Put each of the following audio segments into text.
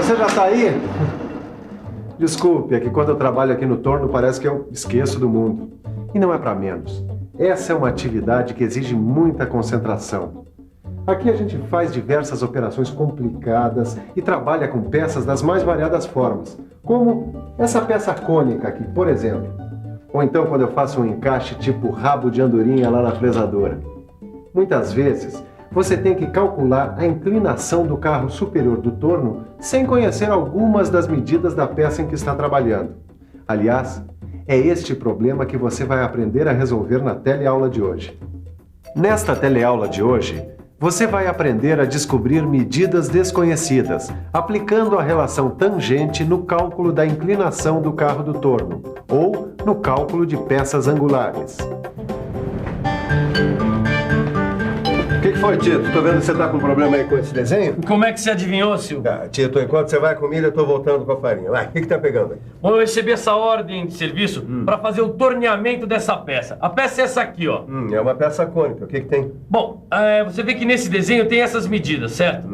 você já tá aí? Desculpe, é que quando eu trabalho aqui no torno parece que eu esqueço do mundo. E não é para menos. Essa é uma atividade que exige muita concentração. Aqui a gente faz diversas operações complicadas e trabalha com peças das mais variadas formas, como essa peça cônica aqui, por exemplo. Ou então quando eu faço um encaixe tipo rabo de andorinha lá na fresadora. Muitas vezes você tem que calcular a inclinação do carro superior do torno sem conhecer algumas das medidas da peça em que está trabalhando. Aliás, é este problema que você vai aprender a resolver na teleaula de hoje. Nesta teleaula de hoje, você vai aprender a descobrir medidas desconhecidas, aplicando a relação tangente no cálculo da inclinação do carro do torno, ou no cálculo de peças angulares. O que foi, Tito? Tô vendo que você tá com um problema aí com esse desenho? Como é que você adivinhou, Silvio? Tito, enquanto você vai com milho, eu tô voltando com a farinha. Vai, o que tá pegando aí? Bom, eu recebi essa ordem de serviço para fazer o torneamento dessa peça. A peça é essa aqui, ó. É uma peça cônica. O que tem? Bom, você vê que nesse desenho tem essas medidas, certo?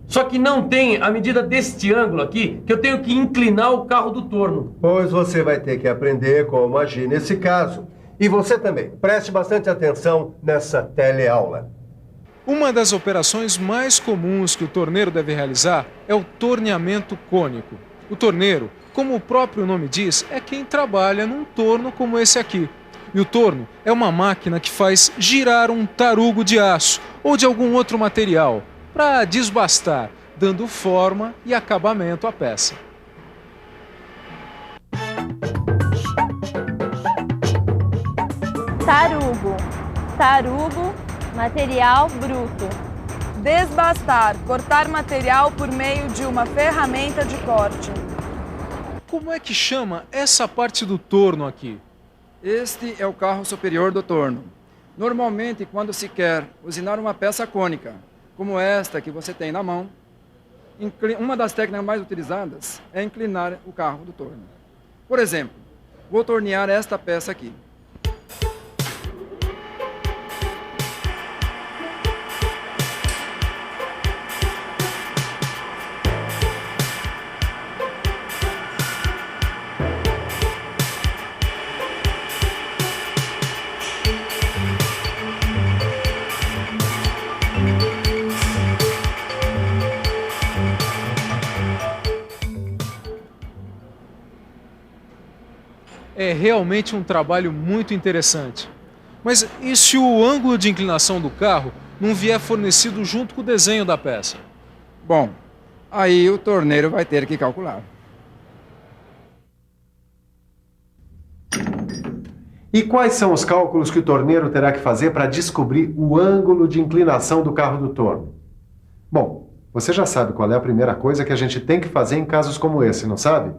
Só que não tem a medida deste ângulo aqui, que eu tenho que inclinar o carro do torno. Pois você vai ter que aprender como agir nesse caso. E você também. Preste bastante atenção nessa teleaula. Uma das operações mais comuns que o torneiro deve realizar é o torneamento cônico. O torneiro, como o próprio nome diz, é quem trabalha num torno como esse aqui. E o torno é uma máquina que faz girar um tarugo de aço ou de algum outro material para desbastar, dando forma e acabamento à peça. Tarugo. Tarugo, material bruto. Desbastar, cortar material por meio de uma ferramenta de corte. Como é que chama essa parte do torno aqui? Este é o carro superior do torno. Normalmente, quando se quer usinar uma peça cônica, como esta que você tem na mão, uma das técnicas mais utilizadas é inclinar o carro do torno. Por exemplo, vou tornear esta peça aqui. É realmente um trabalho muito interessante. Mas e se o ângulo de inclinação do carro não vier fornecido junto com o desenho da peça? Bom, aí o torneiro vai ter que calcular. E quais são os cálculos que o torneiro terá que fazer para descobrir o ângulo de inclinação do carro do torno? Bom, você já sabe qual é a primeira coisa que a gente tem que fazer em casos como esse, não sabe?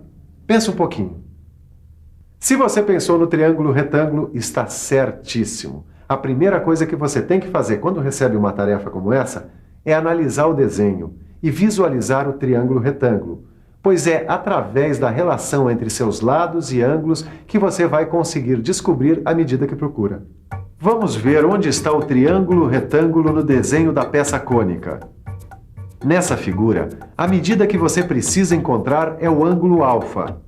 Pensa um pouquinho. Se você pensou no triângulo retângulo, está certíssimo. A primeira coisa que você tem que fazer quando recebe uma tarefa como essa é analisar o desenho e visualizar o triângulo retângulo, pois é através da relação entre seus lados e ângulos que você vai conseguir descobrir a medida que procura. Vamos ver onde está o triângulo retângulo no desenho da peça cônica. Nessa figura, a medida que você precisa encontrar é o ângulo alfa.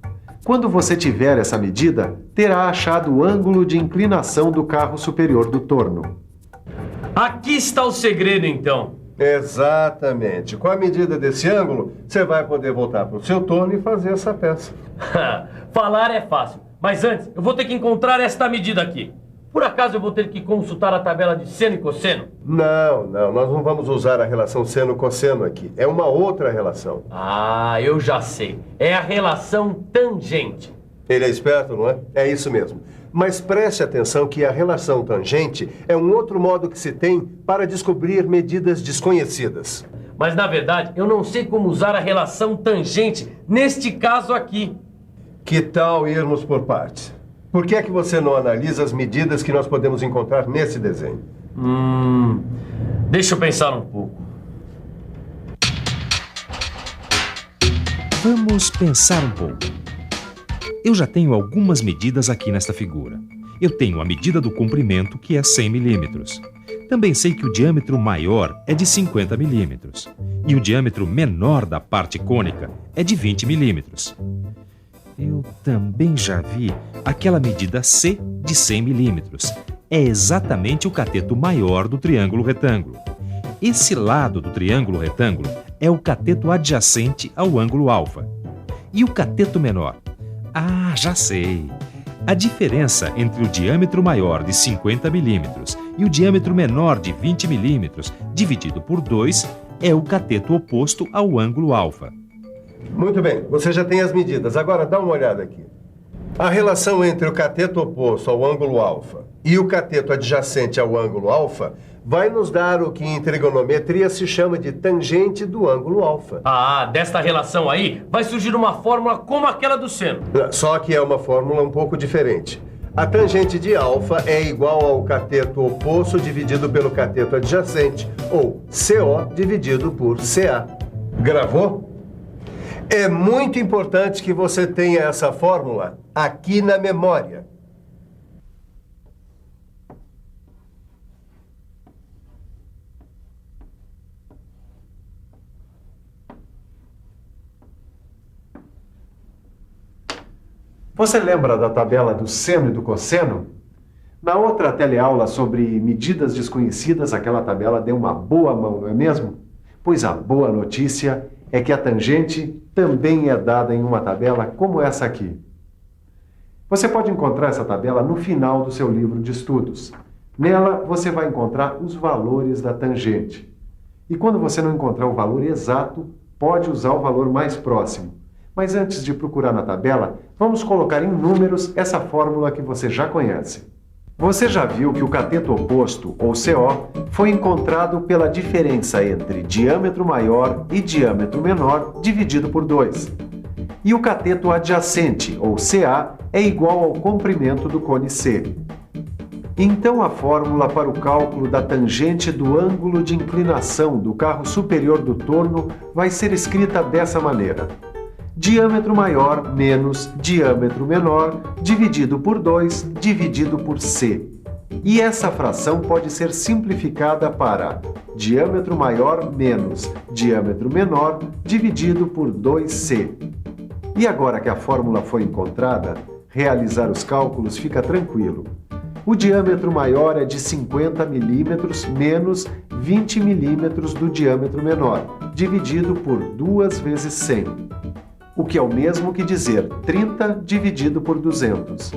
Quando você tiver essa medida, terá achado o ângulo de inclinação do carro superior do torno. Aqui está o segredo, então. Exatamente. Com a medida desse ângulo, você vai poder voltar para o seu torno e fazer essa peça. Falar é fácil, mas antes eu vou ter que encontrar esta medida aqui. Por acaso eu vou ter que consultar a tabela de seno e cosseno? Não, nós não vamos usar a relação seno-cosseno aqui. É uma outra relação. Ah, eu já sei. É a relação tangente. Ele é esperto, não é? É isso mesmo. Mas preste atenção que a relação tangente é um outro modo que se tem para descobrir medidas desconhecidas. Mas, na verdade, eu não sei como usar a relação tangente neste caso aqui. Que tal irmos por partes? Por que é que você não analisa as medidas que nós podemos encontrar nesse desenho? Deixa eu pensar um pouco. Vamos pensar um pouco. Eu já tenho algumas medidas aqui nesta figura. Eu tenho a medida do comprimento, que é 100 milímetros. Também sei que o diâmetro maior é de 50 milímetros. e o diâmetro menor da parte cônica é de 20 milímetros. Eu também já vi aquela medida C de 100 milímetros. É exatamente o cateto maior do triângulo retângulo. Esse lado do triângulo retângulo é o cateto adjacente ao ângulo alfa. E o cateto menor? Ah, já sei! A diferença entre o diâmetro maior de 50 milímetros e o diâmetro menor de 20 milímetros dividido por 2 é o cateto oposto ao ângulo alfa. Muito bem, você já tem as medidas. Agora dá uma olhada aqui. A relação entre o cateto oposto ao ângulo alfa e o cateto adjacente ao ângulo alfa vai nos dar o que em trigonometria se chama de tangente do ângulo alfa. Ah, desta relação aí vai surgir uma fórmula como aquela do seno. Só que é uma fórmula um pouco diferente. A tangente de alfa é igual ao cateto oposto dividido pelo cateto adjacente, ou CO dividido por CA. Gravou? É muito importante que você tenha essa fórmula aqui na memória. Você lembra da tabela do seno e do cosseno? Na outra teleaula sobre medidas desconhecidas, aquela tabela deu uma boa mão, não é mesmo? Pois a boa notícia é que a tangente também é dada em uma tabela como essa aqui. Você pode encontrar essa tabela no final do seu livro de estudos. Nela, você vai encontrar os valores da tangente. E quando você não encontrar o valor exato, pode usar o valor mais próximo. Mas antes de procurar na tabela, vamos colocar em números essa fórmula que você já conhece. Você já viu que o cateto oposto, ou CO, foi encontrado pela diferença entre diâmetro maior e diâmetro menor dividido por 2. E o cateto adjacente, ou CA, é igual ao comprimento do cone C. Então a fórmula para o cálculo da tangente do ângulo de inclinação do carro superior do torno vai ser escrita dessa maneira: diâmetro maior menos diâmetro menor dividido por 2 dividido por C. E essa fração pode ser simplificada para diâmetro maior menos diâmetro menor dividido por 2C. E agora que a fórmula foi encontrada, realizar os cálculos fica tranquilo. O diâmetro maior é de 50 milímetros menos 20 milímetros do diâmetro menor, dividido por 2 vezes 100. O que é o mesmo que dizer 30 dividido por 200.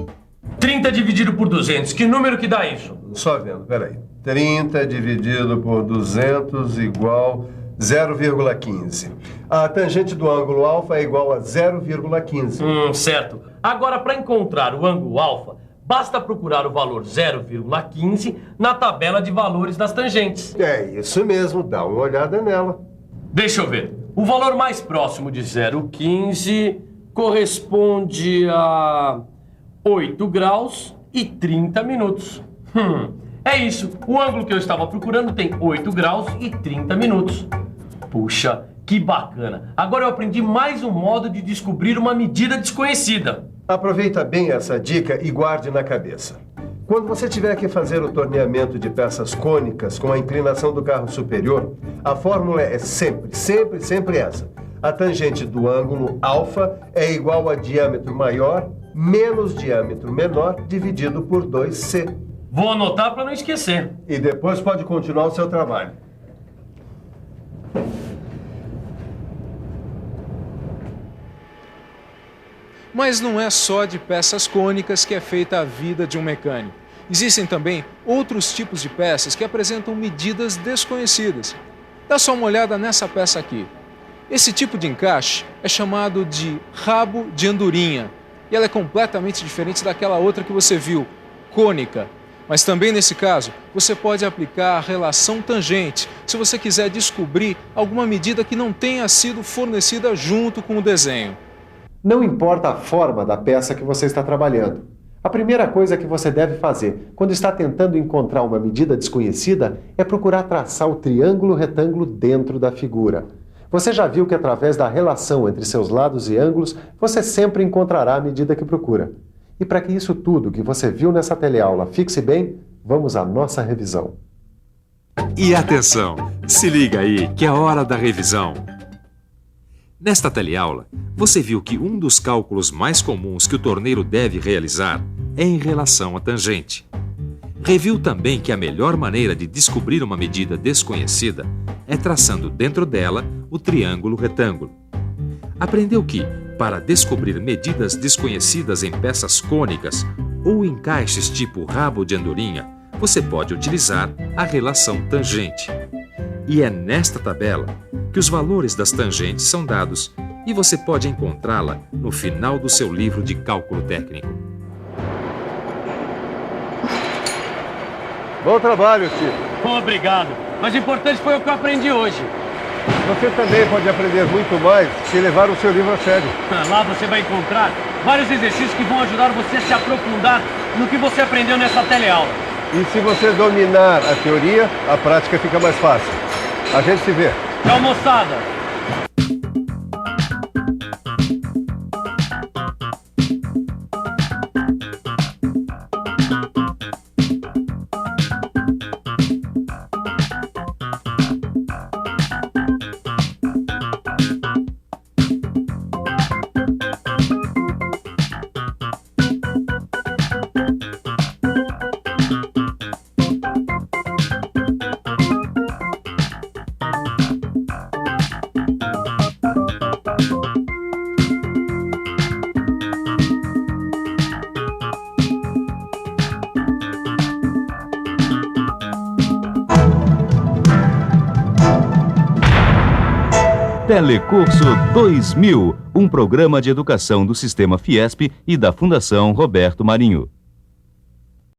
30 dividido por 200, que número que dá isso? Só vendo, peraí. 30 dividido por 200 igual 0,15. A tangente do ângulo alfa é igual a 0,15. Certo. Agora, para encontrar o ângulo alfa, basta procurar o valor 0,15 na tabela de valores das tangentes. É isso mesmo, dá uma olhada nela. Deixa eu ver. O valor mais próximo de 0,15 corresponde a 8 graus e 30 minutos. É isso. O ângulo que eu estava procurando tem 8 graus e 30 minutos. Puxa, que bacana. Agora eu aprendi mais um modo de descobrir uma medida desconhecida. Aproveita bem essa dica e guarde na cabeça. Quando você tiver que fazer o torneamento de peças cônicas com a inclinação do carro superior, a fórmula é sempre essa. A tangente do ângulo alfa é igual a diâmetro maior menos diâmetro menor dividido por 2C. Vou anotar para não esquecer. E depois pode continuar o seu trabalho. Mas não é só de peças cônicas que é feita a vida de um mecânico. Existem também outros tipos de peças que apresentam medidas desconhecidas. Dá só uma olhada nessa peça aqui. Esse tipo de encaixe é chamado de rabo de andorinha. E ela é completamente diferente daquela outra que você viu, cônica. Mas também nesse caso, você pode aplicar a relação tangente, se você quiser descobrir alguma medida que não tenha sido fornecida junto com o desenho. Não importa a forma da peça que você está trabalhando. A primeira coisa que você deve fazer quando está tentando encontrar uma medida desconhecida é procurar traçar o triângulo retângulo dentro da figura. Você já viu que através da relação entre seus lados e ângulos, você sempre encontrará a medida que procura. E para que isso tudo que você viu nessa teleaula fixe bem, vamos à nossa revisão. E atenção, se liga aí que é hora da revisão. Nesta teleaula, você viu que um dos cálculos mais comuns que o torneiro deve realizar é em relação à tangente. Reviu também que a melhor maneira de descobrir uma medida desconhecida é traçando dentro dela o triângulo retângulo. Aprendeu que, para descobrir medidas desconhecidas em peças cônicas ou encaixes tipo rabo de andorinha, você pode utilizar a relação tangente. E é nesta tabela que os valores das tangentes são dados e você pode encontrá-la no final do seu livro de cálculo técnico. Bom trabalho, Chico. Obrigado. Mas o importante foi o que eu aprendi hoje. Você também pode aprender muito mais se levar o seu livro a sério. Lá você vai encontrar vários exercícios que vão ajudar você a se aprofundar no que você aprendeu nessa teleaula. E se você dominar a teoria, a prática fica mais fácil. A gente se vê. Tchau, moçada! Telecurso 2000, um programa de educação do Sistema Fiesp e da Fundação Roberto Marinho.